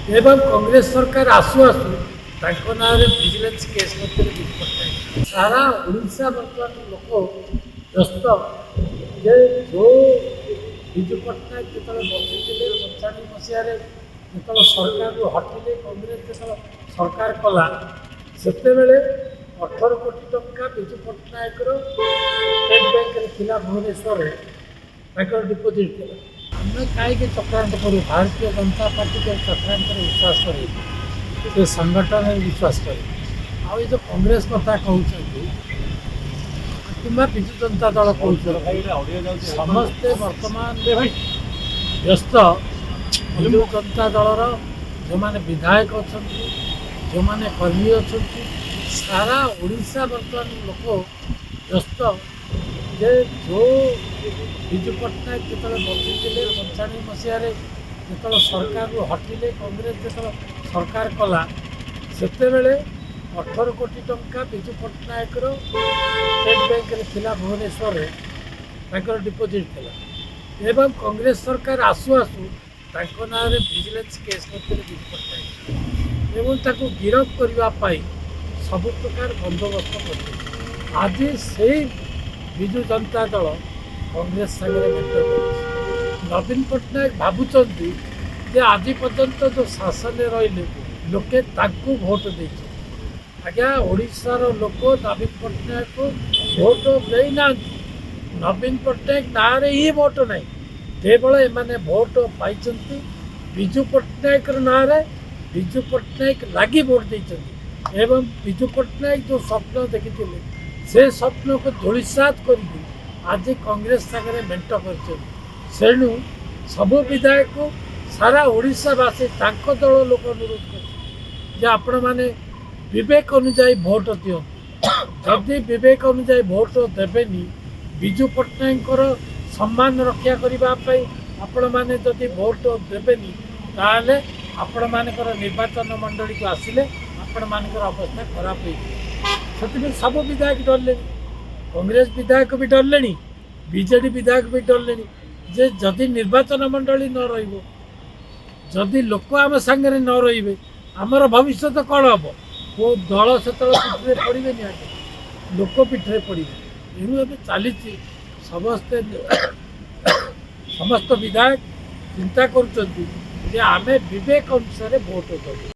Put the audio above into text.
एवं कांग्रेस सरकार आसु आसु ना विजिलेंस केस विजु पट्टनायक सारा ओडिशा बर्तमान लोक व्यस्त जे जो विजु पट्टनायक जो बसुले 95 मसीह जो सरकार हटिले कांग्रेस जो सरकार कला से 18 कोटी टंका विजु पट्टनायक स्टेट बैंक थिला भुवनेश्वर डिपोजिट थी आम कहीं चक्रांत करूँ भारतीय जनता पार्टी के चक्रांत विश्वास कर संगठन विश्वास कर आई जो कांग्रेस कथा कहते कि विजु जनता दल कहते समस्ते बर्तमान व्यस्त विजु जनता दलर जो मैंने विधायक अच्छा जो मैंने कर्मी अच्छा सारा ओडिशा बर्तमान लोक व्यस्त जे जो विजु पट्टनायक जो बसुले 95 मसीह जो सरकार हटिले कांग्रेस जो सरकार कला से 18 कोटी टंका विजु पट्टनायक स्टेट बैंक थिला भुवनेश्वर डिपोजिट थी एवं कांग्रेस सरकार आसु आसु ना विजिलेंस केस विजु पट्टनायक एवं गिरफ करने सब प्रकार बंदोबस्त कर आज से विजु जनता दल कांग्रेस सागर भेट नवीन पट्टनायक भावुंट जे आज पर्यंत जो शासन रही लोके भोट दे आज्ञा ओडिशार लोक नवीन पट्टनायक को भोट देना नवीन पट्टनायक ना ही भोट ना केवल एमाने भोट पाई विजु पट्टनायक ना विजु पट्टनायक लगी भोट देते एवं विजु पट्टनायक जो स्वप्न देखी से स्वप्न को धूलिसात कर आज कांग्रेस सागर मेट करेणु सबू विधायक सारा ओडिशावासी दल लोक अनुरोध कर आपण मैंने विवेक अनुजाई भोट दियो जदि विवेक अनुजाई भोट देवेनी विजु पट्टनायक सम्मान रक्षा करने आपण मैंने जदि भोट देवेनी ताले आपण मानकर निर्वाचन मंडली को आसिले आपण मानकर अवस्था खराब हो सब विधायक डरले कांग्रेस विधायक भी डरले बीजेडी विधायक भी डरले जे जदि निर्वाचन मंडली न रही लोक आम सांगे न रे आमर भविष्य कौन हम वो दल से पिठे पड़े लोक पिठे पड़े एणु चली समस्ते समस्त विधायक चिंता कर विवेक अनुसार भोट देव।